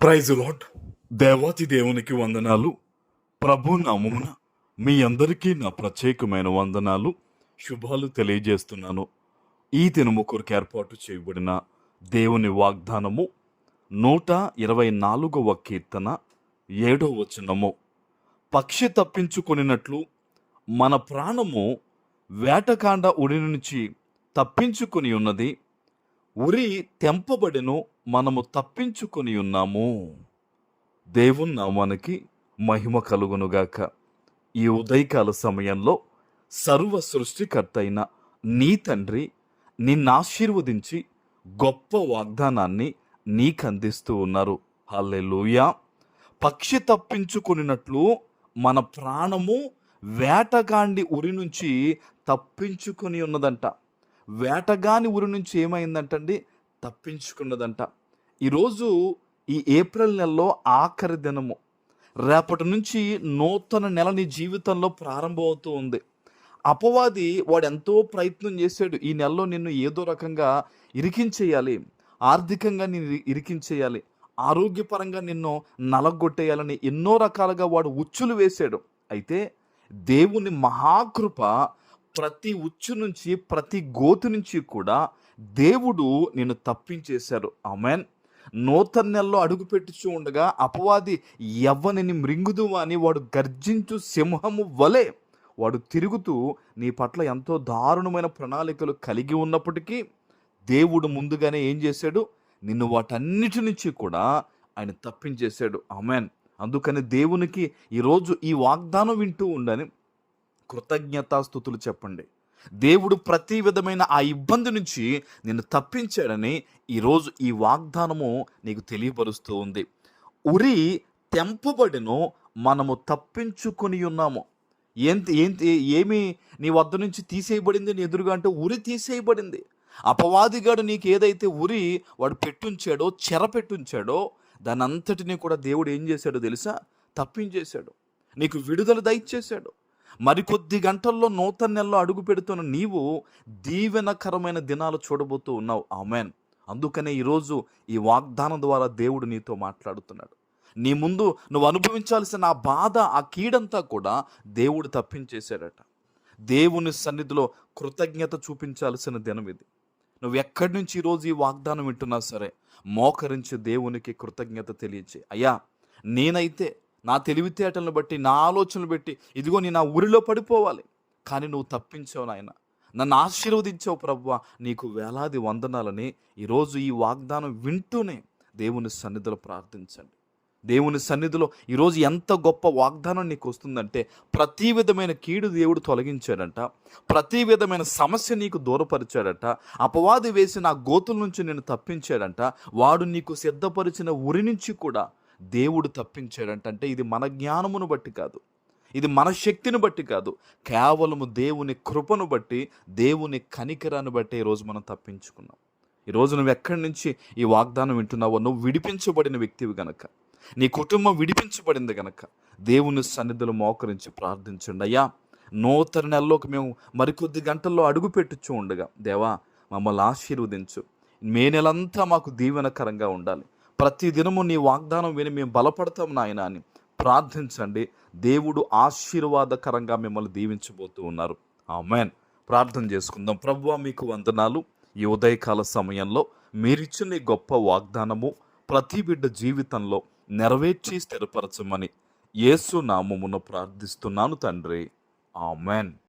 Praise lord. దేవాతి దేవునికి వందనాలు. ప్రభు నామమున మీ అందరికీ నా ప్రత్యేకమైన వందనాలు, శుభాలు తెలియజేస్తున్నాను. ఈ దినము కొరకు ఏర్పాటు చేయబడిన దేవుని వాగ్దానము 124వ కీర్తన 7వ వచనము. పక్షి తప్పించుకొనినట్లు మన ప్రాణము వేటకాండ ఉరి నుంచి తప్పించుకొని ఉన్నది. ఉరి తెంపబడెను, మనము తప్పించుకొని ఉన్నాము. దేవుని నామానికి మహిమ కలుగునుగాక. ఈ ఉదయకాల సమయంలో సర్వ సృష్టికర్త అయిన నీ తండ్రి నిన్ను ఆశీర్వదించి గొప్ప వాగ్దానాన్ని నీకు అందిస్తూ ఉన్నారు. హల్లెలూయా. పక్షి తప్పించుకున్నట్లు మన ప్రాణము వేటగాండి ఉరి నుంచి తప్పించుకొని ఉన్నదంట. వేటగాని ఉరి నుంచి ఏమైందంటండి? తప్పించుకున్నదంట. ఈరోజు ఈ ఏప్రిల్ నెలలో ఆఖరి దినము. రేపటి నుంచి నూతన నెల నీ జీవితంలో ప్రారంభమవుతూ ఉంది. అపవాది వాడు ఎంతో ప్రయత్నం చేశాడు. ఈ నెలలో నిన్ను ఏదో రకంగా ఇరికించేయాలి, ఆర్థికంగా నిన్ను ఇరికించేయాలి, ఆరోగ్యపరంగా నిన్ను నలగొట్టేయాలని ఎన్నో రకాలుగా వాడు ఉచ్చులు వేశాడు. అయితే దేవుని మహాకృప ప్రతి ఉచ్చు నుంచి, ప్రతి గోతు నుంచి కూడా దేవుడు నిన్ను తప్పించేశాడు. ఆమేన్. నూతన నెలలో అడుగుపెట్టుచూ ఉండగా అపవాది ఎవ్వనిని మృంగుదు అని వాడు గర్జించు సింహము వలె వాడు తిరుగుతూ నీ పట్ల ఎంతో దారుణమైన ప్రణాళికలు కలిగి ఉన్నప్పటికీ దేవుడు ముందుగానే ఏం చేశాడు? నిన్ను వాటన్నిటి నుంచి కూడా ఆయన తప్పించేశాడు. ఆమేన్. అందుకని దేవునికి ఈరోజు ఈ వాగ్దానం వింటూ ఉండని కృతజ్ఞతాస్తుతులు చెప్పండి. దేవుడు ప్రతి విధమైన ఆ ఇబ్బంది నుంచి నిన్ను తప్పించాడని ఈరోజు ఈ వాగ్దానము నీకు తెలియపరుస్తూ ఉంది. ఉరి తెంపబడిను, మనము తప్పించుకొని ఉన్నాము. ఏమి నీ వద్ద నుంచి తీసేయబడింది నీ ఎదురుగా అంటే ఉరి తీసేయబడింది. అపవాదిగాడు నీకు ఏదైతే ఉరి వాడు పెట్టుంచాడో, చెర పెట్టుంచాడో దాని అంతటినీ కూడా దేవుడు ఏం చేశాడో తెలుసా? తప్పించేశాడు. నీకు విడుదల దయచేశాడు. మరికొద్ది గంటల్లో నూతన నెలలో అడుగు పెడుతున్న నీవు దీవెనకరమైన దినాలు చూడబోతూ ఉన్నావు. ఆమేన్. అందుకనే ఈరోజు ఈ వాగ్దానం ద్వారా దేవుడు నీతో మాట్లాడుతున్నాడు. నీ ముందు నువ్వు అనుభవించాల్సిన ఆ బాధ, ఆ కీడంతా కూడా దేవుడు తప్పించేశాడట. దేవుని సన్నిధిలో కృతజ్ఞత చూపించాల్సిన దినం ఇది. నువ్వు ఎక్కడి నుంచి ఈరోజు ఈ వాగ్దానం వింటున్నా సరే, మోకరించి దేవునికి కృతజ్ఞత తెలియచే. అయ్యా, నేనైతే నా తెలివితేటలను బట్టి, నా ఆలోచనలు బట్టి ఇదిగో నేను నా ఊరిలో పడిపోవాలి, కానీ నువ్వు తప్పించావు నాయన, నన్ను ఆశీర్వదించావు ప్రభువా, నీకు వేలాది వందనాలని ఈరోజు ఈ వాగ్దానం వింటూనే దేవుని సన్నిధిలో ప్రార్థించండి. దేవుని సన్నిధిలో ఈరోజు ఎంత గొప్ప వాగ్దానం నీకు వస్తుందంటే, ప్రతి విధమైన కీడు దేవుడు తొలగించాడంట, ప్రతి విధమైన సమస్య నీకు దూరపరిచాడట, అపవాది వేసిన ఆ గోతుల నుంచి నేను తప్పించాడంట, వాడు నీకు సిద్ధపరిచిన ఉరి నుంచి కూడా దేవుడు తప్పించాడంట. అంటే ఇది మన జ్ఞానమును బట్టి కాదు, ఇది మన శక్తిని బట్టి కాదు, కేవలము దేవుని కృపను బట్టి, దేవుని కనికరాన్ని బట్టి ఈరోజు మనం తప్పించుకున్నాం. ఈరోజు నువ్వు ఎక్కడి నుంచి ఈ వాగ్దానం వింటున్నావో, నువ్వు విడిపించబడిన వ్యక్తివి గనక, నీ కుటుంబం విడిపించబడింది గనక దేవుని సన్నిధిలో మోకరించి ప్రార్థించండి. అయ్యా, నూతన నెలలోకి మేము మరికొద్ది గంటల్లో అడుగు పెట్టుచూ ఉండగా దేవా మమ్మల్ని ఆశీర్వదించు, మే నెలంతా మాకు దీవెనకరంగా ఉండాలి, ప్రతి దినము నీ వాగ్దానం విని మేము బలపడతాం నాయన అని ప్రార్థించండి. దేవుడు ఆశీర్వాదకరంగా మిమ్మల్ని దీవించబోతూ ఉన్నారు. ఆమేన్. ప్రార్థన చేసుకుందాం. ప్రభువా, మీకు వందనాలు. ఈ ఉదయకాల సమయంలో మీరిచ్చిన ఈ గొప్ప వాగ్దానము ప్రతి బిడ్డ జీవితంలో నెరవేర్చి స్థిరపరచమని యేసు నామమున ప్రార్థిస్తున్నాను తండ్రి. ఆమేన్.